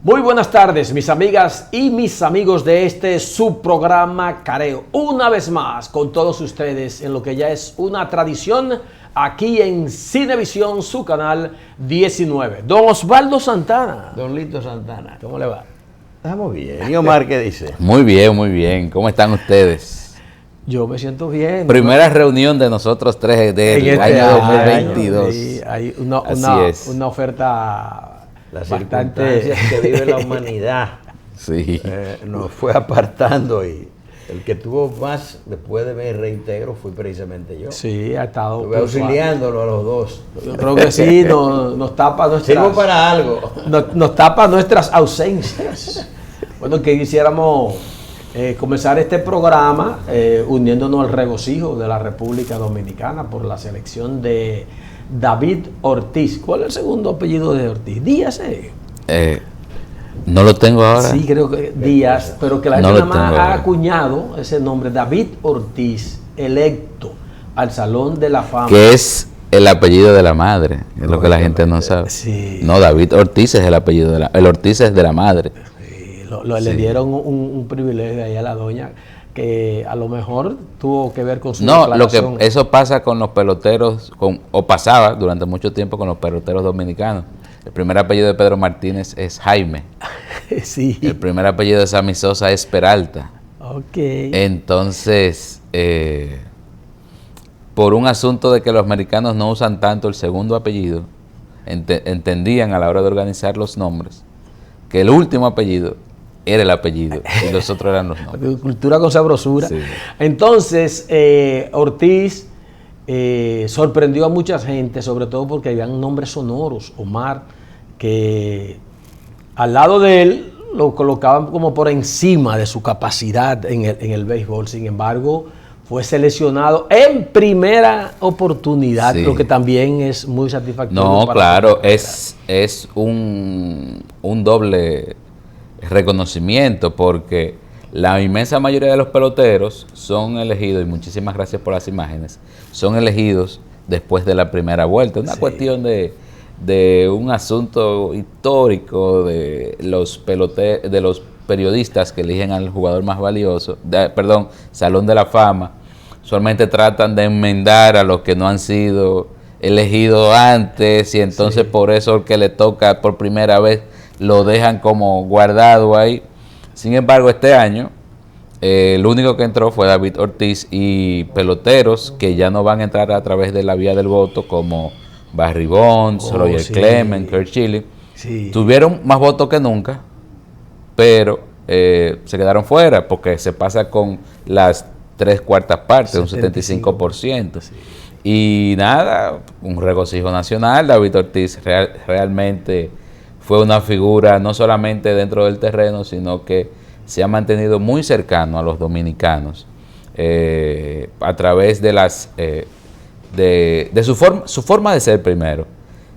Muy buenas tardes, mis amigas y mis amigos de este subprograma Careo. Una vez más con todos ustedes en lo que ya es una tradición aquí en Cinevisión, su canal 19. Don Osvaldo Santana. Don Lito Santana. ¿Cómo le va? Estamos bien. ¿Y Omar qué dice? Muy bien, muy bien. ¿Cómo están ustedes? Yo me siento bien. Primera reunión de nosotros tres del este año 2022. Sí, hay una oferta Las bastante... circunstancias que vive la humanidad Sí. nos fue apartando y el que tuvo más después de mi reintegro fui precisamente yo. Sí, ha estado... Estuve auxiliándolo a los dos. Yo creo que sí, nos tapa nuestras... Sirvo para algo. Nos tapa nuestras ausencias. Bueno, que quisiéramos comenzar este programa uniéndonos al regocijo de la República Dominicana por la selección de David Ortiz. ¿Cuál es el segundo apellido de Ortiz? Díaz, No lo tengo ahora. Sí, creo que Díaz, pero que la gente No lo nada más tengo ha ahora. acuñado ese nombre, David Ortiz, electo al Salón de la Fama. Que es el apellido de la madre, es lo que la gente no sabe. Sí. No, David Ortiz es el apellido de el Ortiz es de la madre. Sí, le dieron un privilegio ahí a la doña que a lo mejor tuvo que ver con su No, lo que declaración. eso pasa con los peloteros, o pasaba durante mucho tiempo con los peloteros dominicanos. El primer apellido de Pedro Martínez es Jaime. Sí. El primer apellido de Sammy Sosa es Peralta. Ok. Entonces, por un asunto de que los americanos no usan tanto el segundo apellido, entendían a la hora de organizar los nombres que el último apellido era el apellido y los otros eran los nombres. Cultura con sabrosura. Sí. Entonces, Ortiz sorprendió a mucha gente, sobre todo porque habían nombres sonoros. Omar, que al lado de él lo colocaban como por encima de su capacidad en el béisbol. Sin embargo, fue seleccionado en primera oportunidad, Sí. lo que también es muy satisfactorio. No, para claro, su carrera. es un doble reconocimiento porque la inmensa mayoría de los peloteros son elegidos, y muchísimas gracias por las imágenes, son elegidos después de la primera vuelta. Es una cuestión de un asunto histórico de los de los periodistas que eligen al jugador más valioso, Salón de la Fama. Usualmente tratan de enmendar a los que no han sido elegidos antes y entonces por eso el que le toca por primera vez lo dejan como guardado ahí. Sin embargo, este año el único que entró fue David Ortiz y peloteros que ya no van a entrar a través de la vía del voto como Barry Bonds, Roger Clemens, Kurt Schilling. Sí. Tuvieron más votos que nunca, pero se quedaron fuera porque se pasa con las 3/4 partes, un 75%. Sí. Y nada, un regocijo nacional. David Ortiz realmente fue una figura no solamente dentro del terreno, sino que se ha mantenido muy cercano a los dominicanos a través de las de su forma de ser primero.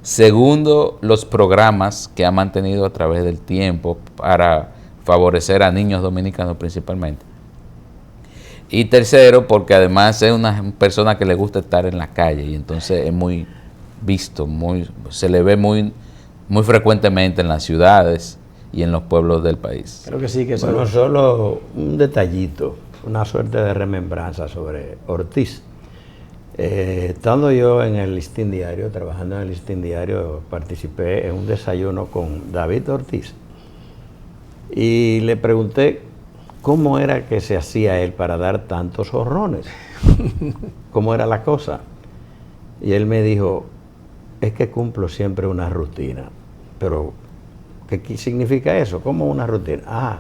Segundo, los programas que ha mantenido a través del tiempo para favorecer a niños dominicanos principalmente. Y tercero, porque además es una persona que le gusta estar en la calle y entonces es muy visto, se le ve muy frecuentemente en las ciudades y en los pueblos del país. Creo que sí, que eso. Bueno, solo un detallito, una suerte de remembranza sobre Ortiz. Estando yo en el Listín Diario, trabajando en el Listín Diario, participé en un desayuno con David Ortiz y le pregunté cómo era que se hacía él para dar tantos jonrones, cómo era la cosa. Y él me dijo, es que cumplo siempre una rutina. Pero, ¿qué significa eso? ¿Cómo una rutina? Ah,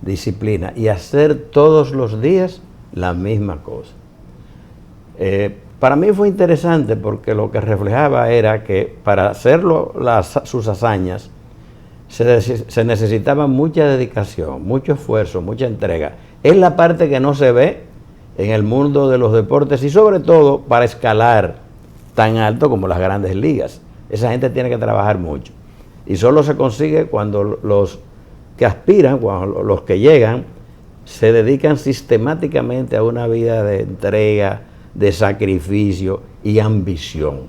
disciplina y hacer todos los días la misma cosa. Para mí fue interesante porque lo que reflejaba era que para hacerlo sus hazañas se necesitaba mucha dedicación, mucho esfuerzo, mucha entrega. Es la parte que no se ve en el mundo de los deportes y sobre todo para escalar tan alto como las grandes ligas. Esa gente tiene que trabajar mucho y solo se consigue cuando los que aspiran, cuando los que llegan, se dedican sistemáticamente a una vida de entrega, de sacrificio y ambición.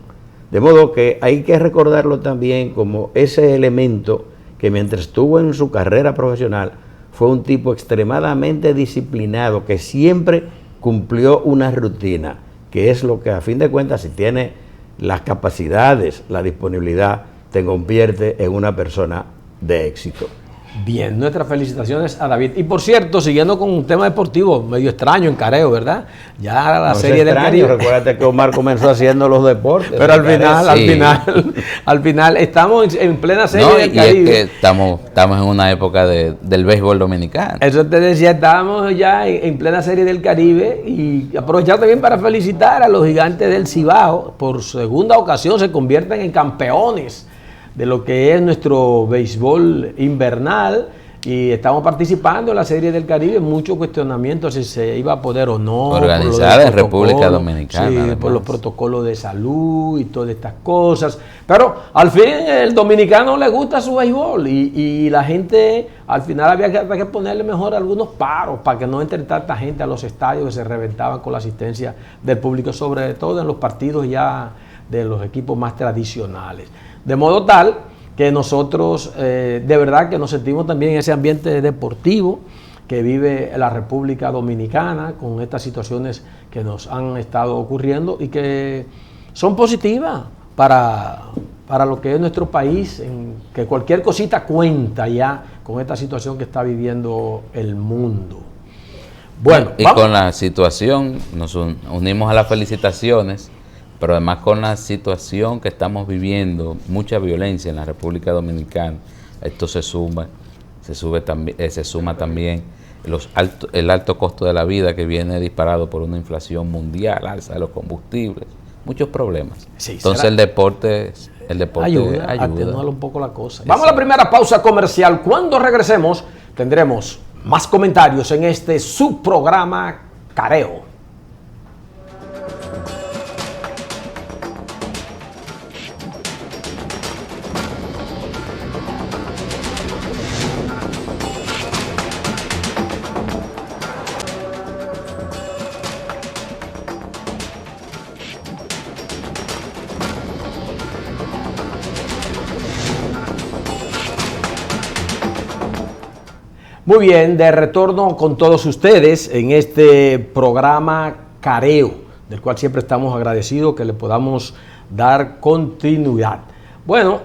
De modo que hay que recordarlo también como ese elemento que mientras estuvo en su carrera profesional fue un tipo extremadamente disciplinado, que siempre cumplió una rutina, que es lo que a fin de cuentas, si tiene las capacidades, la disponibilidad, te convierte en una persona de éxito. Bien, nuestras felicitaciones a David. Y por cierto, siguiendo con un tema deportivo, medio extraño en Careo, ¿verdad? Ya la serie del Caribe. Recuérdate que Omar comenzó haciendo los deportes. Pero al final estamos en plena serie del Caribe. Y es que estamos en una época del béisbol dominicano. Eso te decía, estábamos ya en plena serie del Caribe y aprovechar también para felicitar a los Gigantes del Cibao. Por segunda ocasión se convierten en campeones de lo que es nuestro béisbol invernal y estamos participando en la Serie del Caribe. Muchos cuestionamientos si se iba a poder o no. Organizada en República Dominicana. Sí, por los protocolos de salud y todas estas cosas. Pero al fin el dominicano le gusta su béisbol y la gente al final había que ponerle mejor algunos paros para que no entre tanta gente a los estadios que se reventaban con la asistencia del público, sobre todo en los partidos ya de los equipos más tradicionales. De modo tal que nosotros de verdad que nos sentimos también en ese ambiente deportivo que vive la República Dominicana con estas situaciones que nos han estado ocurriendo y que son positivas para lo que es nuestro país, en que cualquier cosita cuenta ya con esta situación que está viviendo el mundo. Bueno, y con la situación nos unimos a las felicitaciones, pero además con la situación que estamos viviendo, mucha violencia en la República Dominicana, esto se suma también el alto costo de la vida que viene disparado por una inflación mundial, alza de los combustibles, muchos problemas. Sí, entonces el deporte ayuda. Atenuar un poco la cosa. Vamos a la primera pausa comercial. Cuando regresemos tendremos más comentarios en este subprograma Careo. Muy bien, de retorno con todos ustedes en este programa Careo, del cual siempre estamos agradecidos que le podamos dar continuidad. Bueno,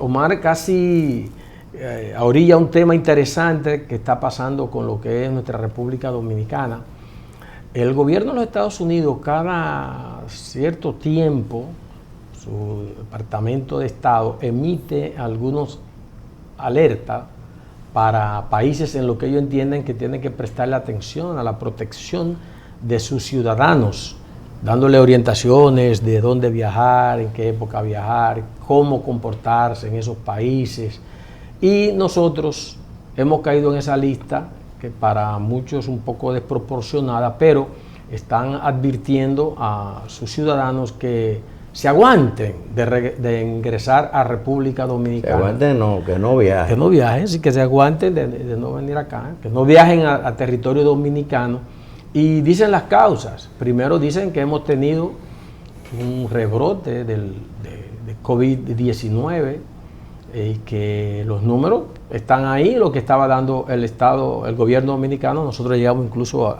Omar casi orilla un tema interesante que está pasando con lo que es nuestra República Dominicana. El gobierno de los Estados Unidos cada cierto tiempo, su Departamento de Estado emite algunos alertas para países en lo que ellos entienden que tienen que prestarle atención a la protección de sus ciudadanos, dándole orientaciones de dónde viajar, en qué época viajar, cómo comportarse en esos países. Y nosotros hemos caído en esa lista, que para muchos es un poco desproporcionada, pero están advirtiendo a sus ciudadanos que se aguanten de ingresar a República Dominicana. Se aguanten, no, que no viajen. Que no viajen, sí, que se aguanten de no venir acá, que no viajen a territorio dominicano. Y dicen las causas. Primero dicen que hemos tenido un rebrote de COVID-19 y que los números están ahí, lo que estaba dando el gobierno dominicano. Nosotros llegamos incluso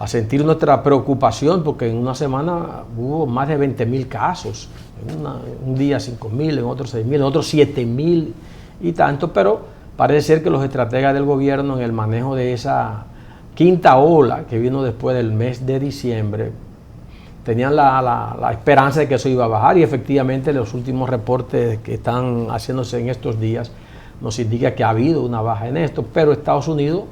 a sentir nuestra preocupación porque en una semana hubo más de 20,000 casos, un día 5,000, en otros 6,000, en otros 7,000 y tanto, pero parece ser que los estrategas del gobierno en el manejo de esa quinta ola que vino después del mes de diciembre tenían la esperanza de que eso iba a bajar y efectivamente los últimos reportes que están haciéndose en estos días nos indica que ha habido una baja en esto, pero Estados Unidos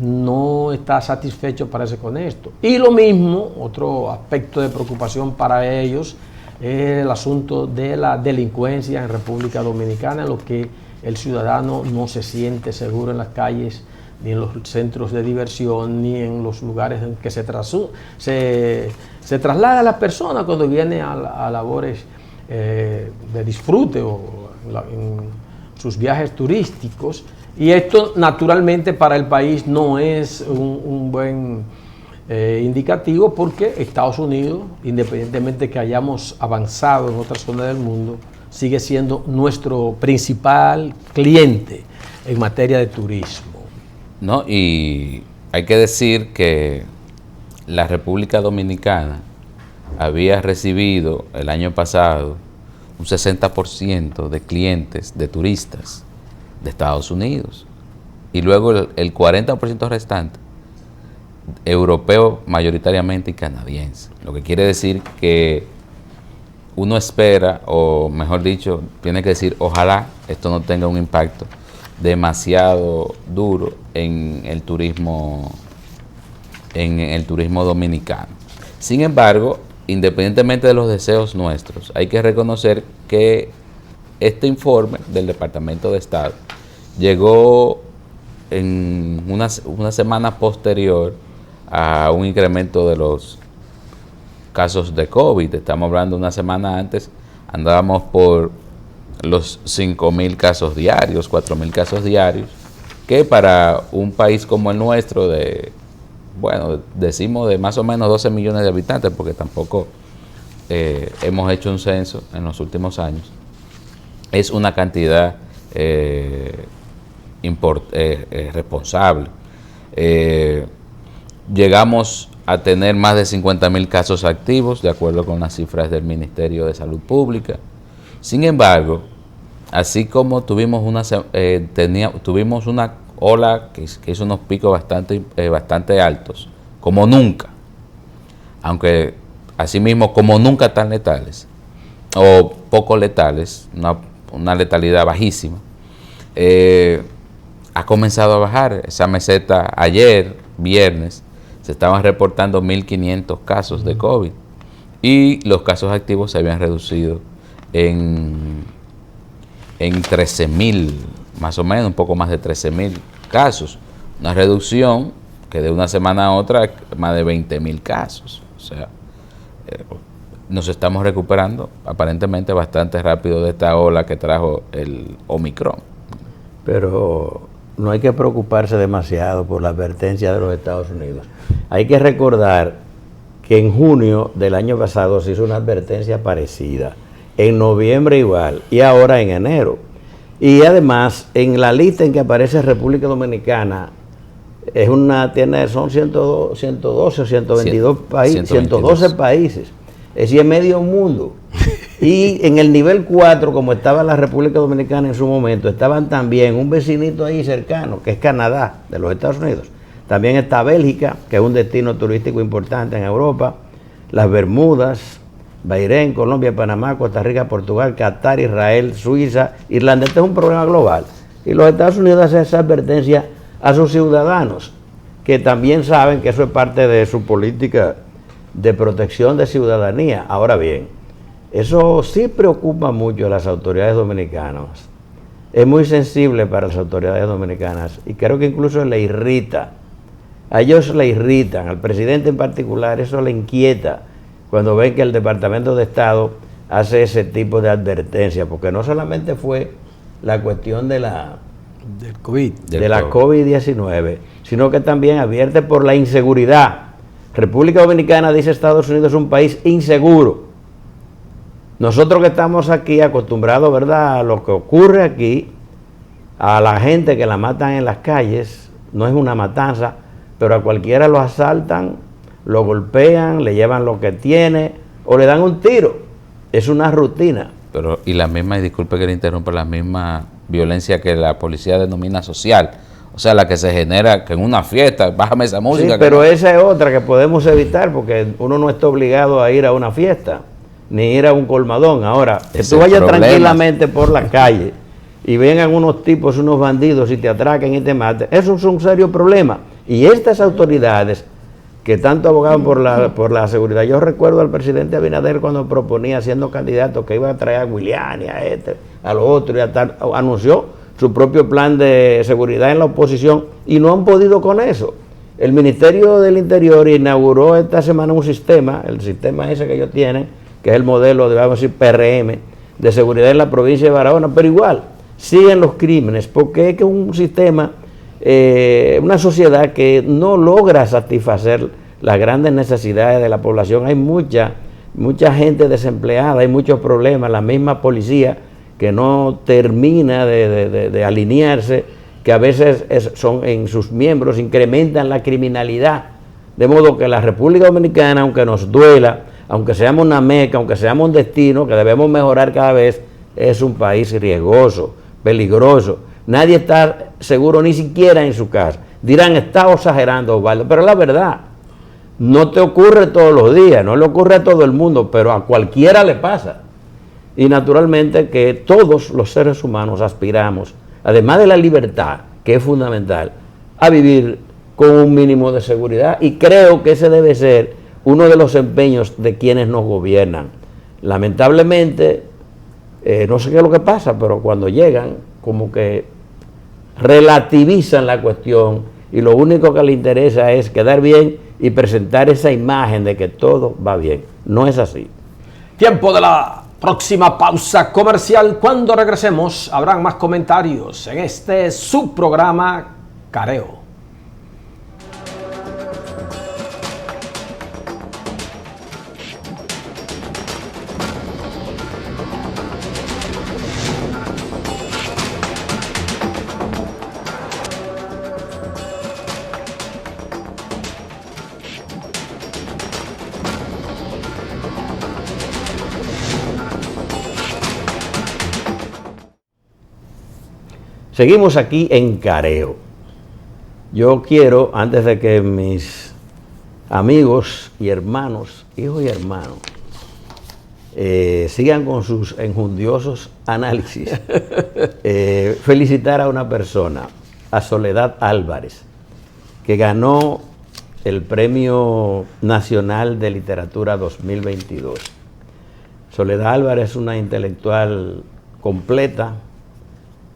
no está satisfecho, parece, con esto. Y lo mismo, otro aspecto de preocupación para ellos, es el asunto de la delincuencia en República Dominicana, en lo que el ciudadano no se siente seguro en las calles, ni en los centros de diversión, ni en los lugares en que se traslada a las personas cuando viene a labores de disfrute o en sus viajes turísticos. Y esto naturalmente para el país no es un buen indicativo porque Estados Unidos, independientemente que hayamos avanzado en otras zonas del mundo, sigue siendo nuestro principal cliente en materia de turismo. No, y hay que decir que la República Dominicana había recibido el año pasado un 60% de clientes, de turistas de Estados Unidos, y luego el 40% restante europeo mayoritariamente y canadiense. Lo que quiere decir que uno espera, o mejor dicho, tiene que decir, ojalá esto no tenga un impacto demasiado duro en el turismo dominicano. Sin embargo, independientemente de los deseos nuestros, hay que reconocer que este informe del Departamento de Estado llegó en una semana posterior a un incremento de los casos de COVID. Estamos hablando de una semana antes, andábamos por los 5.000 casos diarios, 4.000 casos diarios, que para un país como el nuestro decimos de más o menos 12 millones de habitantes, porque tampoco hemos hecho un censo en los últimos años, es una cantidad responsable. Llegamos a tener más de 50.000 casos activos, de acuerdo con las cifras del Ministerio de Salud Pública. Sin embargo, así como tuvimos una ola que hizo unos picos bastante altos, como nunca, aunque asimismo como nunca tan letales, o poco letales, una letalidad bajísima, ha comenzado a bajar. Esa meseta ayer, viernes, se estaban reportando 1.500 casos de COVID y los casos activos se habían reducido en 13.000, más o menos, un poco más de 13.000 casos. Una reducción que de una semana a otra, más de 20.000 casos. O sea, nos estamos recuperando aparentemente bastante rápido de esta ola que trajo el Omicron. Pero no hay que preocuparse demasiado por la advertencia de los Estados Unidos. Hay que recordar que en junio del año pasado se hizo una advertencia parecida, en noviembre igual, y ahora en enero. Y además, en la lista en que aparece República Dominicana, son 112 o 122 países, 112 países, es decir, medio mundo. Y en el nivel 4, como estaba la República Dominicana en su momento, estaban también un vecinito ahí cercano, que es Canadá, de los Estados Unidos. También está Bélgica, que es un destino turístico importante en Europa, las Bermudas, Bahrein, Colombia, Panamá, Costa Rica, Portugal, Qatar, Israel, Suiza, Irlanda. Este es un problema global. Y los Estados Unidos hacen esa advertencia a sus ciudadanos, que también saben que eso es parte de su política de protección de ciudadanía. Ahora bien, eso sí preocupa mucho a las autoridades dominicanas. Es muy sensible para las autoridades dominicanas y creo que incluso le irrita. A ellos le irritan, al presidente en particular, eso le inquieta cuando ven que el Departamento de Estado hace ese tipo de advertencia, porque no solamente fue la cuestión de la COVID-19, sino que también advierte por la inseguridad. República Dominicana, dice Estados Unidos, es un país inseguro. Nosotros que estamos aquí acostumbrados, ¿verdad?, a lo que ocurre aquí, a la gente que la matan en las calles, no es una matanza, pero a cualquiera lo asaltan, lo golpean, le llevan lo que tiene o le dan un tiro. Es una rutina. Pero, y la misma, y disculpe que le interrumpa, la misma violencia que la policía denomina social. O sea, la que se genera que en una fiesta, bájame esa música. Sí, pero esa es otra que podemos evitar porque uno no está obligado a ir a una fiesta, ni ir a un colmadón. Ahora, que tú vayas tranquilamente por la calle y vengan unos tipos, unos bandidos y te atraquen y te maten, eso es un serio problema. Y estas autoridades que tanto abogaban por la seguridad. Yo recuerdo al presidente Abinader cuando proponía, siendo candidato, que iba a traer a William y a a lo otro, y a tal, anunció su propio plan de seguridad en la oposición y no han podido con eso. El Ministerio del Interior inauguró esta semana un sistema, el sistema ese que ellos tienen, que es el modelo de, vamos a decir, PRM, de seguridad en la provincia de Barahona, pero igual, siguen los crímenes, porque es que un sistema, una sociedad que no logra satisfacer las grandes necesidades de la población. Hay mucha mucha gente desempleada, hay muchos problemas, la misma policía que no termina de alinearse, que a veces son en sus miembros, incrementan la criminalidad. De modo que la República Dominicana, aunque nos duela, aunque seamos una meca, aunque seamos un destino que debemos mejorar cada vez, es un país riesgoso, peligroso. Nadie está seguro ni siquiera en su casa. Dirán, está exagerando, Osvaldo, pero la verdad, no te ocurre todos los días, no le ocurre a todo el mundo, pero a cualquiera le pasa. Y naturalmente que todos los seres humanos aspiramos, además de la libertad, que es fundamental, a vivir con un mínimo de seguridad, y creo que ese debe ser uno de los empeños de quienes nos gobiernan. Lamentablemente, no sé qué es lo que pasa, pero cuando llegan, como que relativizan la cuestión y lo único que les interesa es quedar bien y presentar esa imagen de que todo va bien. No es así. Tiempo de la próxima pausa comercial. Cuando regresemos habrán más comentarios en este subprograma Careo. Seguimos aquí en Careo. Yo quiero, antes de que mis amigos y hermanos, hijos y hermanos, sigan con sus enjundiosos análisis, felicitar a una persona, a Soledad Álvarez, que ganó el Premio Nacional de Literatura 2022. Soledad Álvarez es una intelectual completa,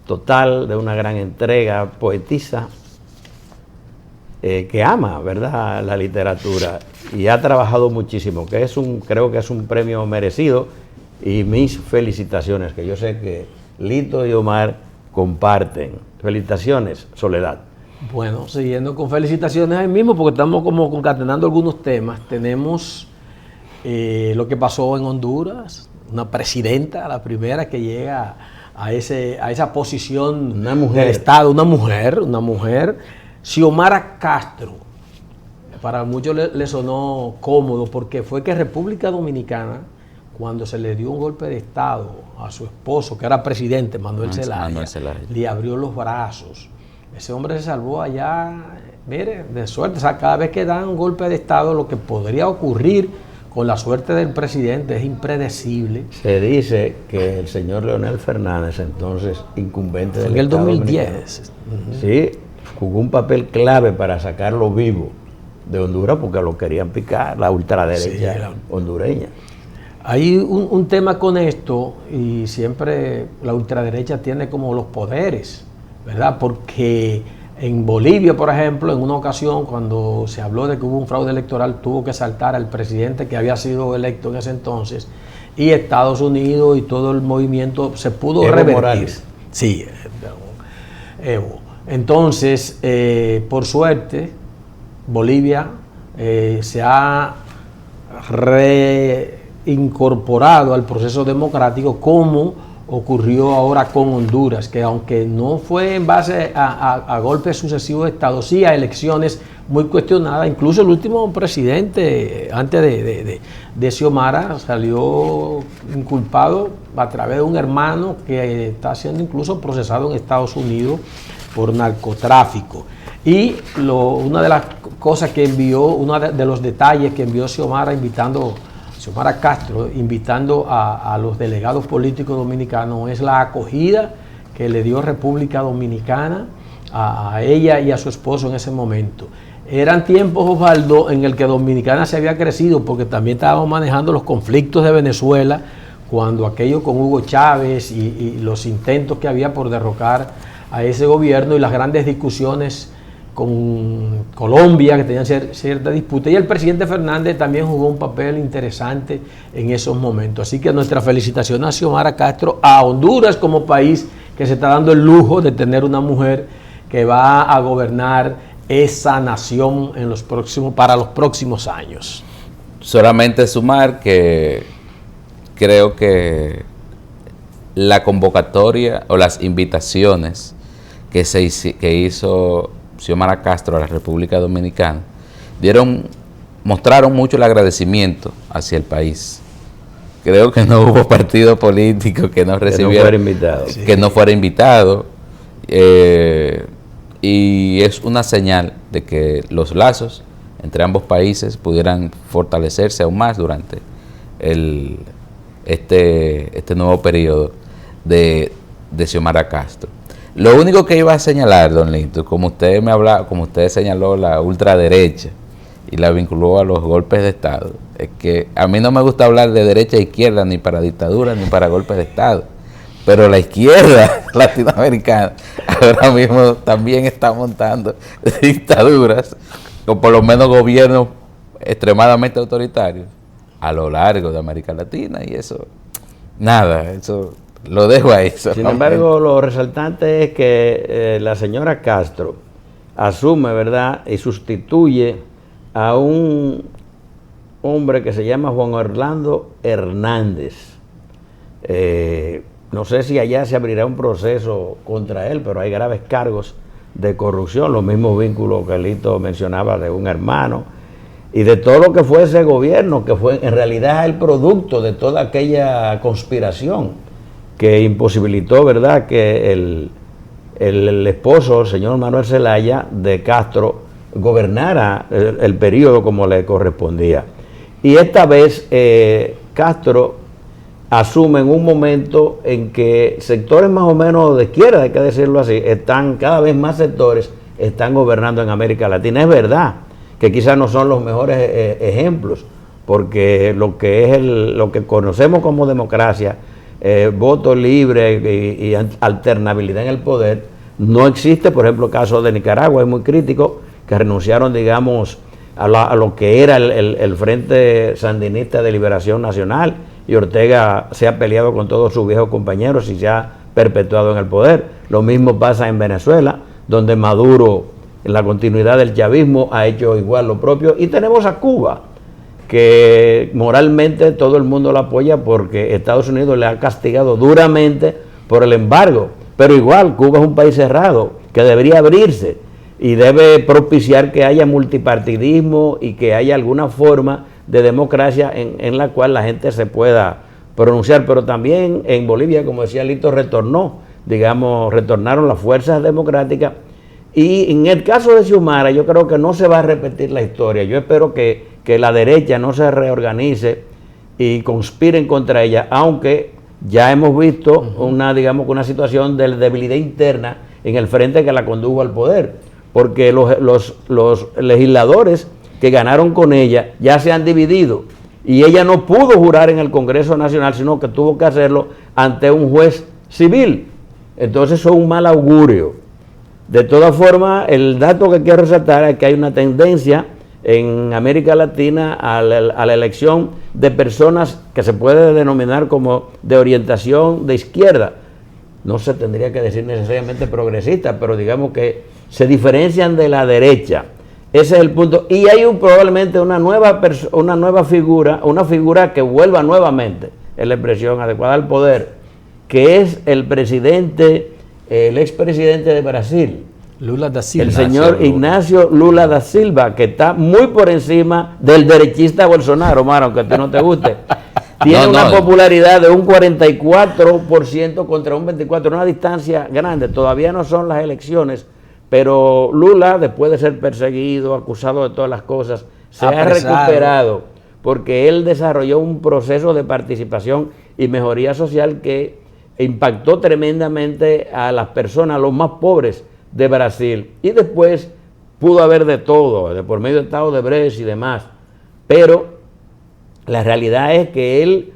total, de una gran entrega, poetisa, que ama, ¿verdad?, la literatura y ha trabajado muchísimo, que creo que es un premio merecido, y mis felicitaciones, que yo sé que Lito y Omar comparten. Felicitaciones, Soledad. Bueno, siguiendo con felicitaciones ahí mismo, porque estamos como concatenando algunos temas. Tenemos lo que pasó en Honduras, una presidenta, la primera que llega a esa posición una mujer del Estado, una mujer, Xiomara Castro. Para muchos le sonó cómodo, porque fue que República Dominicana, cuando se le dio un golpe de Estado a su esposo, que era presidente, Manuel Zelaya, le abrió los brazos. Ese hombre se salvó allá, mire, de suerte. O sea, cada vez que dan un golpe de Estado, lo que podría ocurrir con la suerte del presidente es impredecible. Se dice que el señor Leonel Fernández, entonces incumbente del Estado, en el 2010, sí, jugó un papel clave para sacarlo vivo de Honduras, porque lo querían picar, la ultraderecha hondureña. Hay un tema con esto, y siempre la ultraderecha tiene como los poderes, ¿verdad? Porque en Bolivia, por ejemplo, en una ocasión, cuando se habló de que hubo un fraude electoral, tuvo que saltar al presidente que había sido electo en ese entonces, y Estados Unidos y todo el movimiento se pudo revertir. Morales. Sí, Evo. Entonces, por suerte, Bolivia se ha reincorporado al proceso democrático, como ocurrió ahora con Honduras, que aunque no fue en base a golpes sucesivos de Estado, sí a elecciones muy cuestionadas. Incluso el último presidente, antes de Xiomara, salió inculpado a través de un hermano que está siendo incluso procesado en Estados Unidos por narcotráfico. Y una de las cosas que envió, uno de los detalles que envió Xiomara Castro, invitando a los delegados políticos dominicanos, es la acogida que le dio República Dominicana a ella y a su esposo en ese momento. Eran tiempos, Osvaldo, en el que Dominicana se había crecido, porque también estábamos manejando los conflictos de Venezuela, cuando aquello con Hugo Chávez y los intentos que había por derrocar a ese gobierno, y las grandes discusiones con Colombia, que tenían cierta disputa, y el presidente Fernández también jugó un papel interesante en esos momentos. Así que nuestra felicitación a Xiomara Castro, a Honduras como país que se está dando el lujo de tener una mujer que va a gobernar esa nación para los próximos años. solamente sumar que creo que la convocatoria o las invitaciones que hizo Xiomara Castro a la República Dominicana mostraron mucho el agradecimiento hacia el país. Creo que no hubo partido político que no recibiera, que no fuera invitado, y es una señal de que los lazos entre ambos países pudieran fortalecerse aún más durante este nuevo periodo de Xiomara Castro. Lo único que iba a señalar, don Lito, como usted señaló la ultraderecha y la vinculó a los golpes de Estado, es que a mí no me gusta hablar de derecha e izquierda ni para dictaduras ni para golpes de Estado, pero la izquierda latinoamericana ahora mismo también está montando dictaduras, o por lo menos gobiernos extremadamente autoritarios a lo largo de América Latina, y eso lo dejo ahí. Sin embargo, lo resaltante es que la señora Castro asume, ¿verdad?, y sustituye a un hombre que se llama Juan Orlando Hernández. No sé si allá se abrirá un proceso contra él, pero hay graves cargos de corrupción, los mismos vínculos que Lito mencionaba de un hermano, y de todo lo que fue ese gobierno, que fue en realidad el producto de toda aquella conspiración que imposibilitó, ¿verdad?, que el esposo, el señor Manuel Zelaya de Castro, gobernara el periodo como le correspondía. Y esta vez Castro asume en un momento en que sectores más o menos de izquierda, hay que decirlo así, cada vez más sectores están gobernando en América Latina. Es verdad que quizás no son los mejores ejemplos, porque lo que conocemos como democracia, voto libre y alternabilidad en el poder, no existe. Por ejemplo, el caso de Nicaragua es muy crítico, que renunciaron, digamos, a lo que era el Frente Sandinista de Liberación Nacional, y Ortega se ha peleado con todos sus viejos compañeros y se ha perpetuado en el poder. Lo mismo pasa en Venezuela, donde Maduro, en la continuidad del chavismo, ha hecho igual lo propio. Y tenemos a Cuba, que moralmente todo el mundo la apoya porque Estados Unidos le ha castigado duramente por el embargo. Pero igual, Cuba es un país cerrado que debería abrirse y debe propiciar que haya multipartidismo y que haya alguna forma de democracia en la cual la gente se pueda pronunciar. Pero también en Bolivia, como decía Lito, retornaron las fuerzas democráticas. Y en el caso de Xiomara, yo creo que no se va a repetir la historia. Yo espero que la derecha no se reorganice y conspiren contra ella, aunque ya hemos visto una situación de debilidad interna en el frente que la condujo al poder, porque los legisladores que ganaron con ella ya se han dividido y ella no pudo jurar en el Congreso Nacional, sino que tuvo que hacerlo ante un juez civil. Entonces eso es un mal augurio. De todas formas, el dato que quiero resaltar es que hay una tendencia en América Latina a la elección de personas que se puede denominar como de orientación de izquierda. No se tendría que decir necesariamente progresista, pero digamos que se diferencian de la derecha. Ese es el punto. Y hay probablemente una nueva figura, una figura que vuelva nuevamente, es la expresión adecuada al poder, que es el expresidente de Brasil, Lula da Silva, el señor Ignacio Lula da Silva, que está muy por encima del derechista Bolsonaro, Omar, aunque a ti no te guste. Tiene una popularidad de un 44% contra un 24%, una distancia grande. Todavía no son las elecciones, pero Lula, después de ser perseguido, acusado de todas las cosas, se ha recuperado porque él desarrolló un proceso de participación y mejoría social que impactó tremendamente a las personas, a los más pobres de Brasil. Y después pudo haber de todo, de por medio del Estado de Brecht y demás. Pero la realidad es que él,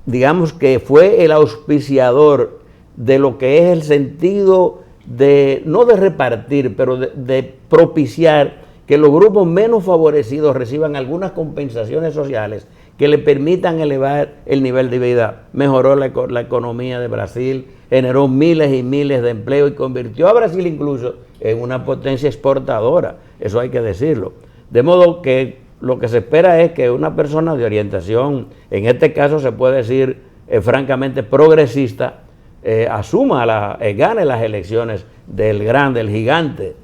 digamos que fue el auspiciador de lo que es el sentido de, no de repartir, pero de propiciar que los grupos menos favorecidos reciban algunas compensaciones sociales que le permitan elevar el nivel de vida. Mejoró la economía de Brasil, generó miles y miles de empleos y convirtió a Brasil incluso en una potencia exportadora. Eso hay que decirlo. De modo que lo que se espera es que una persona de orientación, en este caso se puede decir francamente progresista, gane las elecciones del gigante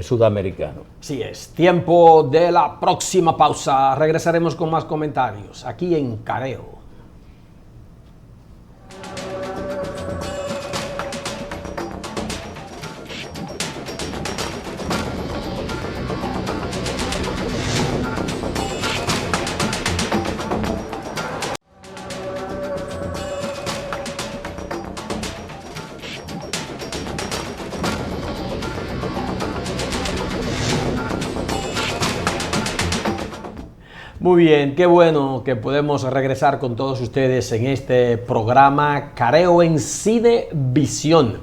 sudamericano. Así es, tiempo de la próxima pausa. Regresaremos con más comentarios aquí en Careo. Muy bien, qué bueno que podemos regresar con todos ustedes en este programa Careo en Cinevisión.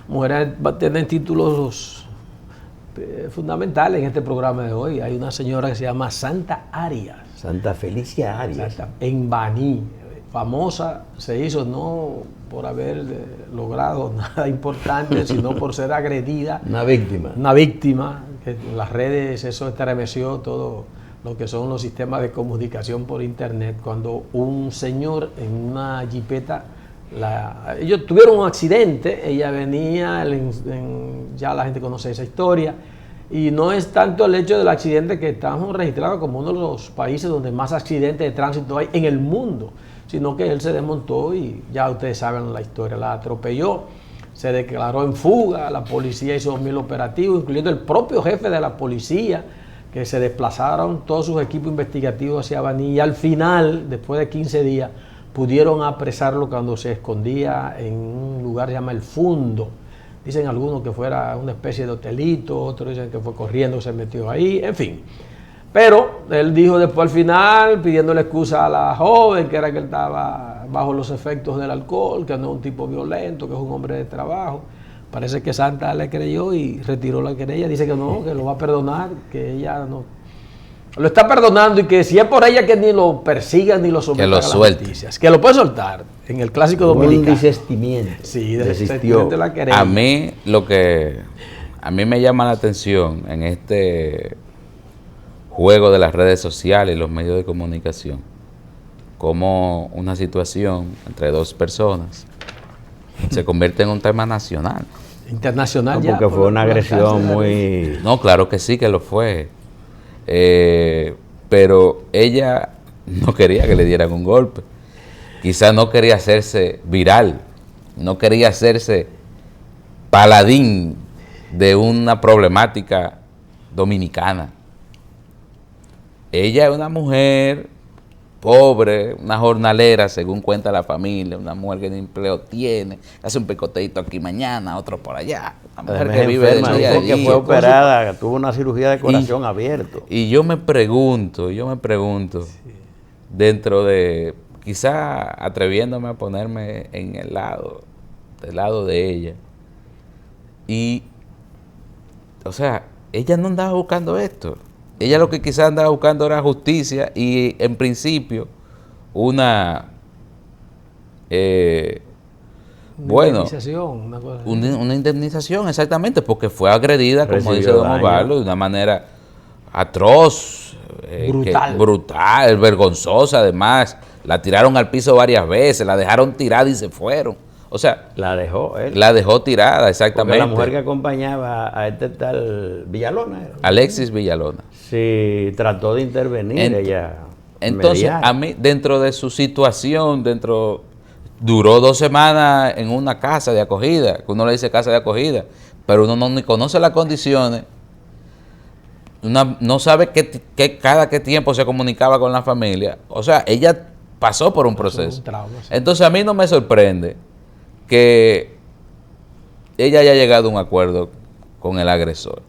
Mujeres va a tener títulos fundamentales en este programa de hoy. Hay una señora que se llama Santa Arias. Santa Felicia Arias. En Baní. Famosa se hizo no por haber logrado nada importante, sino por ser agredida. Una víctima. Una víctima, que en las redes eso estremeció todo lo que son los sistemas de comunicación por internet, cuando un señor en una jipeta, ellos tuvieron un accidente, ella venía, ya la gente conoce esa historia, y no es tanto el hecho del accidente que estamos registrados como uno de los países donde más accidentes de tránsito hay en el mundo, sino que él se desmontó y ya ustedes saben la historia, la atropelló, se declaró en fuga, la policía hizo 2000 operativos, incluyendo el propio jefe de la policía, que se desplazaron todos sus equipos investigativos hacia Baní y al final, después de 15 días, pudieron apresarlo cuando se escondía en un lugar que se llama El Fundo. Dicen algunos que fuera una especie de hotelito, otros dicen que fue corriendo, se metió ahí, en fin. Pero él dijo después al final, pidiéndole excusa a la joven, que era que él estaba bajo los efectos del alcohol, que no es un tipo violento, que es un hombre de trabajo. Parece que Santa le creyó y retiró la querella. Dice que no, que lo va a perdonar, que ella no. Lo está perdonando y que si es por ella que ni lo persigan ni lo sometan a las noticias. Que lo puede soltar en el clásico dominicano. Un desistimiento. Sí, desistió de la querella. A mí a mí me llama la atención en este juego de las redes sociales y los medios de comunicación, como una situación entre dos personas se convierte en un tema nacional. Internacional no, ya. Porque fue una agresión muy... No, claro que sí que lo fue. Pero ella no quería que le dieran un golpe. Quizás no quería hacerse viral. No quería hacerse paladín de una problemática dominicana. Ella es una mujer pobre, una jornalera, según cuenta la familia, una mujer que ni empleo tiene, hace un picoteito aquí mañana, otro por allá, una mujer que vive de día a día. Que fue operada, tuvo una cirugía de corazón abierto. Y yo me pregunto, dentro de, quizá atreviéndome a ponerme en del lado de ella, y, o sea, ella no andaba buscando esto. Ella lo que quizás andaba buscando era justicia y, en principio, una indemnización, una cosa así. Una indemnización, exactamente, porque fue agredida, como dice don Osvaldo, de una manera atroz, brutal, vergonzosa, además. La tiraron al piso varias veces, la dejaron tirada y se fueron. O sea, la dejó él. La dejó tirada, exactamente. Porque la mujer que acompañaba a este tal Villalona. Alexis Villalona. Sí, trató de intervenir ella. Entonces, a mí, dentro de su situación, duró 2 semanas en una casa de acogida, que uno le dice casa de acogida, pero uno no ni conoce las condiciones, no sabe cada qué tiempo se comunicaba con la familia. O sea, ella pasó por un proceso. Un trauma, sí. Entonces, a mí no me sorprende que ella haya llegado a un acuerdo con el agresor.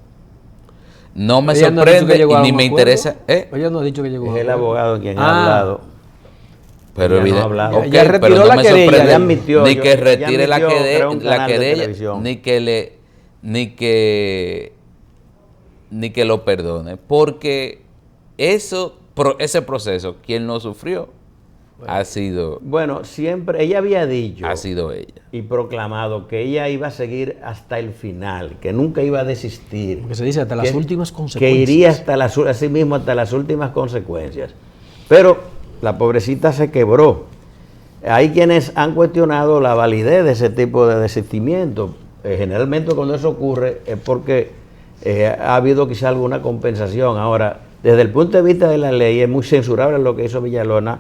No me sorprende y ni me interesa. Ella no ha dicho que llegó a un acuerdo. Es el abogado quien ha hablado. Pero evidentemente, ya retiró la querella, ya admitió, ni que retire la querella, ni que lo perdone, porque ese proceso, quien lo sufrió ha sido, Bueno, siempre, ella había dicho ha sido ella. y proclamado que ella iba a seguir hasta el final, que nunca iba a desistir. Porque se dice hasta las últimas Que consecuencias. iría así mismo hasta las últimas consecuencias. Pero la pobrecita se quebró. Hay quienes han cuestionado la validez de ese tipo de desistimiento. Generalmente cuando eso ocurre es porque ha habido quizá alguna compensación. Ahora, desde el punto de vista de la ley es muy censurable lo que hizo Villalona,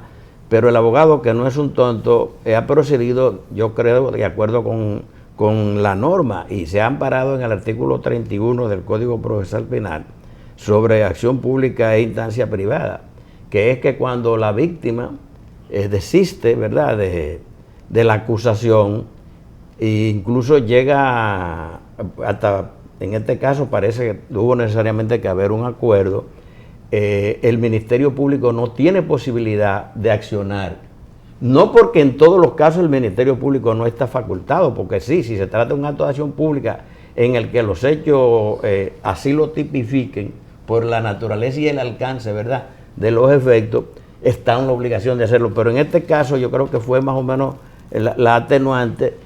pero el abogado, que no es un tonto, ha procedido, yo creo, de acuerdo con la norma, y se ha amparado en el artículo 31 del Código Procesal Penal sobre acción pública e instancia privada, que es que cuando la víctima desiste, ¿verdad?, de la acusación, e incluso llega hasta, en este caso parece que hubo necesariamente que haber un acuerdo, el Ministerio Público no tiene posibilidad de accionar. No porque en todos los casos el Ministerio Público no está facultado, porque sí, si se trata de un acto de acción pública en el que los hechos así lo tipifiquen por la naturaleza y el alcance, ¿verdad?, de los efectos, está en la obligación de hacerlo. Pero en este caso yo creo que fue más o menos la atenuante,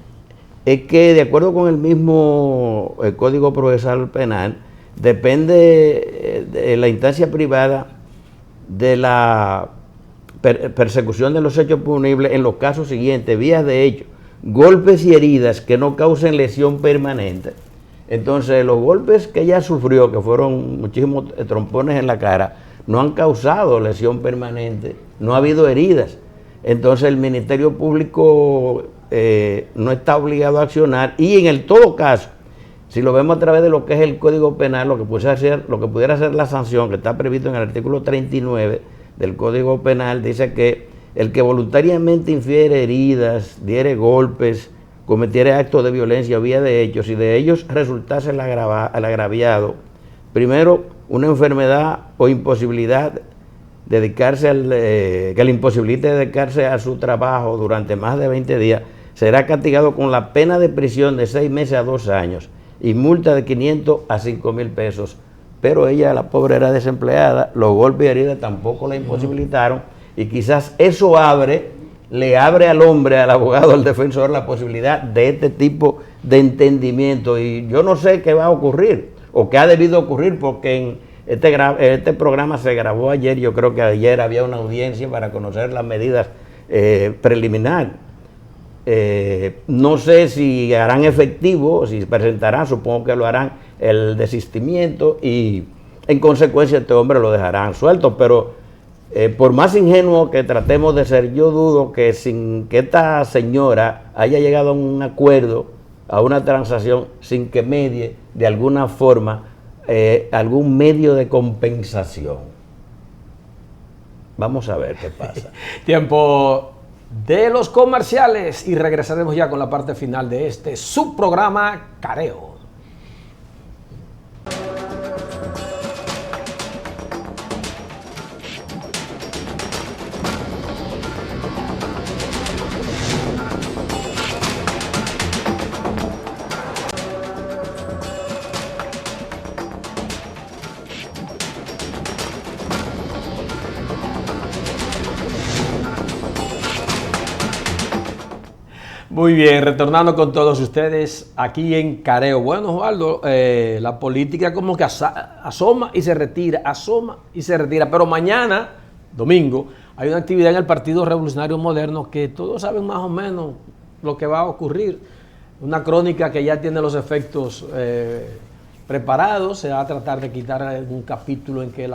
es que de acuerdo con el mismo Código Procesal Penal, depende de la instancia privada de la persecución de los hechos punibles en los casos siguientes: vías de hecho, golpes y heridas que no causen lesión permanente. Entonces, los golpes que ella sufrió, que fueron muchísimos trompones en la cara, no han causado lesión permanente, no ha habido heridas. Entonces, el Ministerio Público no está obligado a accionar, y en todo caso, si lo vemos a través de lo que es el Código Penal, lo que pudiera ser la sanción que está previsto en el artículo 39 del Código Penal, dice que el que voluntariamente infiere heridas, diere golpes, cometiere actos de violencia o vía de hechos, y de ellos resultase el agraviado, primero, una enfermedad o imposibilidad que le imposibilite dedicarse a su trabajo durante más de 20 días, será castigado con la pena de prisión de 6 meses a 2 años y multa de 500 a 5,000 pesos. Pero ella, la pobre, era desempleada, los golpes y heridas tampoco la imposibilitaron, y quizás eso le abre al hombre, al abogado, al defensor, la posibilidad de este tipo de entendimiento. Y yo no sé qué va a ocurrir o qué ha debido ocurrir, porque en este programa se grabó ayer. Yo creo que ayer había una audiencia para conocer las medidas preliminares. No sé si harán efectivo, si presentarán, supongo que lo harán, el desistimiento, y en consecuencia este hombre lo dejarán suelto. Pero por más ingenuo que tratemos de ser, yo dudo que sin que esta señora haya llegado a un acuerdo, a una transacción, sin que medie de alguna forma algún medio de compensación. Vamos a ver qué pasa. Tiempo de los comerciales y regresaremos ya con la parte final de este subprograma Careo. Muy bien, retornando con todos ustedes aquí en Careo. Bueno, Osvaldo, la política como que asoma y se retira, asoma y se retira. Pero mañana, domingo, hay una actividad en el Partido Revolucionario Moderno que todos saben más o menos lo que va a ocurrir. Una crónica que ya tiene los efectos preparados. Se va a tratar de quitar un capítulo en que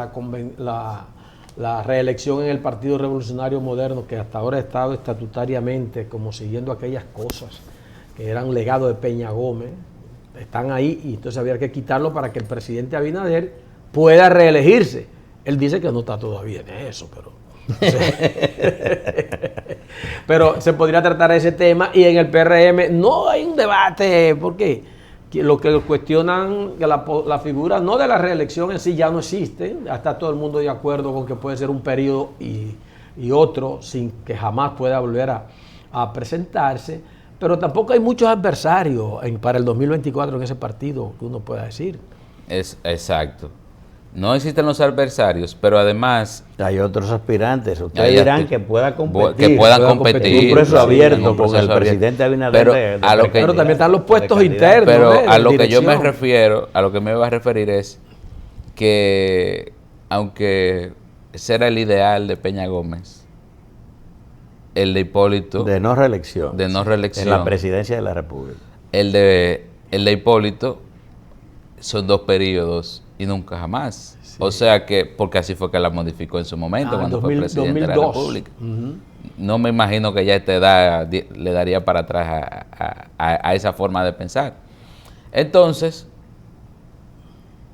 la reelección en el Partido Revolucionario Moderno, que hasta ahora ha estado estatutariamente como siguiendo aquellas cosas que eran legado de Peña Gómez, están ahí, y entonces había que quitarlo para que el presidente Abinader pueda reelegirse. Él dice que no está todavía en eso, pero se podría tratar ese tema. Y en el PRM no hay un debate, ¿por qué? Lo que cuestionan, que la figura no de la reelección en sí ya no existe. Está todo el mundo de acuerdo con que puede ser un periodo y otro sin que jamás pueda volver a presentarse, pero tampoco hay muchos adversarios para el 2024 en ese partido que uno pueda decir. Es exacto. no existen los adversarios, pero además hay otros aspirantes. Ustedes Hay dirán aspi- que pueda competir. que puedan competir. Un proceso Sí, abierto un con proceso el abierto. presidente Abinader. Pero de a lo que- Pero también están los puestos de candidato. internos. Pero ¿no? a De lo que yo me dirección. refiero, a lo que me iba a referir es que aunque ese era el ideal de Peña Gómez, el de Hipólito, De no reelección. de no reelección, En la presidencia de la República. el de Hipólito son 2 periodos y nunca jamás. O sea que, porque así fue que la modificó en su momento cuando fue presidente de la 2002. República. Ujú. No me imagino que ya a esta edad le daría para atrás a esa forma de pensar. Entonces,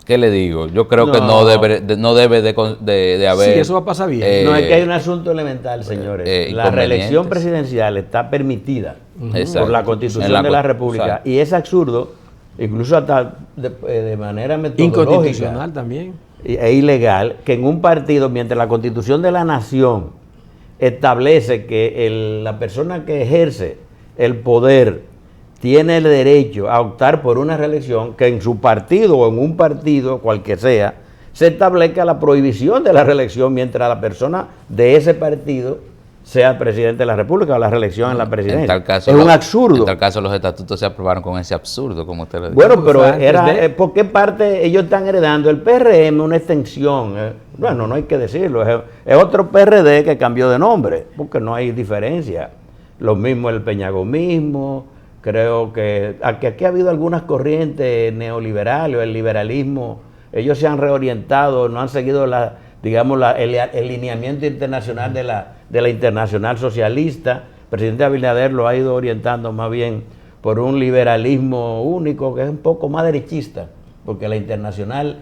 ¿qué le digo? Yo creo que no debe de haber... Sí, eso va a pasar bien. No, es que hay un asunto elemental, señores. La reelección inconvenientes. presidencial está permitida Exacto. por la Constitución En la de la con- República. exacto. Y es absurdo, incluso hasta de manera metodológica Inconstitucional también. e ilegal, que en un partido, mientras la Constitución de la Nación establece que la persona que ejerce el poder tiene el derecho a optar por una reelección, que en su partido o en un partido, cual que sea, se establezca la prohibición de la reelección mientras la persona de ese partido sea presidente de la República o la reelección en la presidencia. En tal caso, es un absurdo. En tal caso, los estatutos se aprobaron con ese absurdo, como usted lo dice. Bueno, pero Antes era de- ¿por qué parte ellos están heredando? El PRM, una extensión, bueno, no hay que decirlo, es otro PRD que cambió de nombre, porque no hay diferencia. Lo mismo el peñagomismo, creo que aquí ha habido algunas corrientes neoliberales o el liberalismo, ellos se han reorientado, no han seguido el lineamiento internacional de la Internacional Socialista. El presidente Abinader lo ha ido orientando más bien por un liberalismo único que es un poco más derechista, porque la Internacional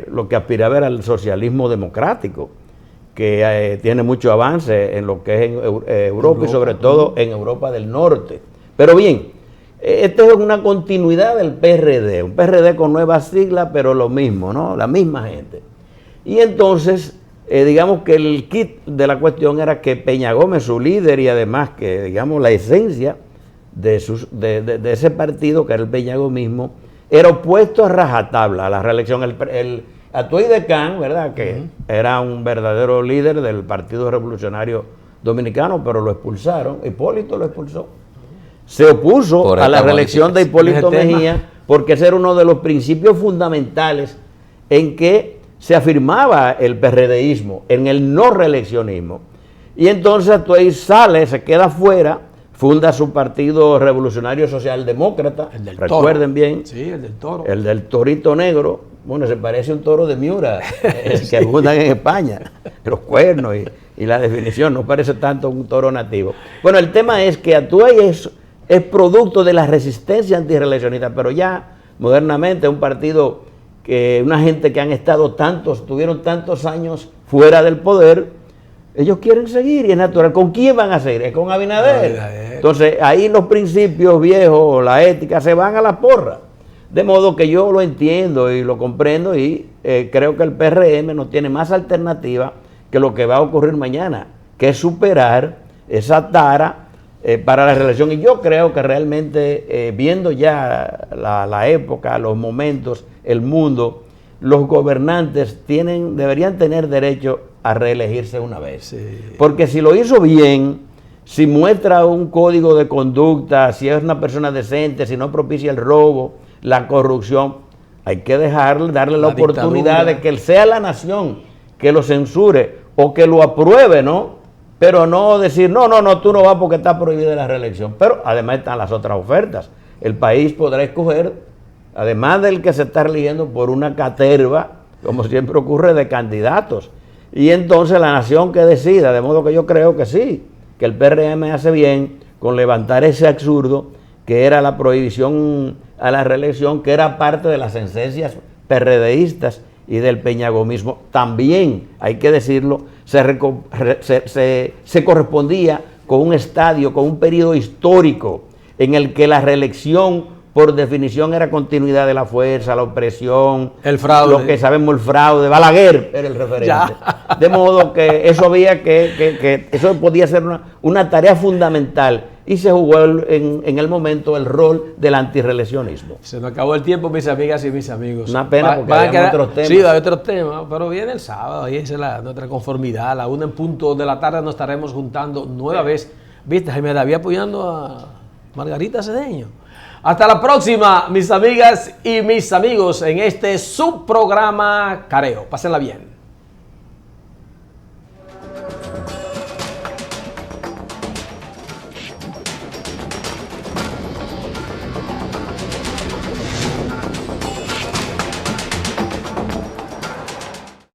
lo que aspiraba era al socialismo democrático, que tiene mucho avance en lo que es en Europa y sobre todo en Europa del Norte. Pero bien, esta es una continuidad del PRD, un PRD con nuevas siglas, pero lo mismo, ¿no? La misma gente. Y entonces, digamos que el kit de la cuestión era que Peña Gómez, su líder, y además que, digamos, la esencia de ese partido, que era el peñagomismo, era opuesto a rajatabla a la reelección. Atuey de Can, ¿verdad?, que era un verdadero líder del Partido Revolucionario Dominicano, pero lo expulsaron, Hipólito lo expulsó. Se opuso Por a la esta reelección de Hipólito Ese tema. Mejía, porque ese era uno de los principios fundamentales en que se afirmaba el PRDismo, en el no reeleccionismo. Y entonces Atuey sale, se queda fuera, funda su Partido Revolucionario Socialdemócrata, El del recuerden toro. bien, Sí, el del toro. el del torito negro. Bueno, se parece a un toro de Miura, que abundan en España, los cuernos y la definición, no parece tanto un toro nativo. Bueno, el tema es que Atuey es producto de la resistencia antirreeleccionista, pero ya modernamente un partido que una gente que han estado tuvieron tantos años fuera del poder, ellos quieren seguir y es natural. ¿Con quién van a seguir? Es con Abinader. Abinader. Entonces ahí los principios viejos, la ética, se van a la porra. De modo que yo lo entiendo y lo comprendo y creo que el PRM no tiene más alternativa que lo que va a ocurrir mañana, que es superar esa tara para la reelección. Y yo creo que realmente, viendo ya la época, los momentos, el mundo, los gobernantes deberían tener derecho a reelegirse una vez. Sí. Porque si lo hizo bien, si muestra un código de conducta, si es una persona decente, si no propicia el robo, la corrupción, hay que darle la La oportunidad dictadura. de que sea la nación que lo censure o que lo apruebe, ¿no? Pero no decir, no, tú no vas porque está prohibida la reelección. Pero además están las otras ofertas. El país podrá escoger, además del que se está eligiendo por una caterva, como siempre ocurre, de candidatos. Y entonces la nación que decida, de modo que yo creo que sí, que el PRM hace bien con levantar ese absurdo que era la prohibición a la reelección, que era parte de las esencias PRDistas y del peñagomismo. También, hay que decirlo, se correspondía con un estadio, con un periodo histórico en el que la reelección, por definición, era continuidad de la fuerza, la opresión, El fraude. lo que sabemos, el fraude. Balaguer era el referente. Ya. De modo que eso había que eso podía ser una tarea fundamental y se jugó en el momento el rol del antirreeleccionismo. Se nos acabó el tiempo, mis amigas y mis amigos. Una pena porque hay otros temas. Sí, hay otros temas, pero viene el sábado, ahí es nuestra conformidad. A la 1:00 de la tarde nos estaremos juntando nueva vez. ¿Viste, Jaime David apoyando a Margarita Cedeño? Hasta la próxima, mis amigas y mis amigos, en este subprograma Careo. Pásenla bien.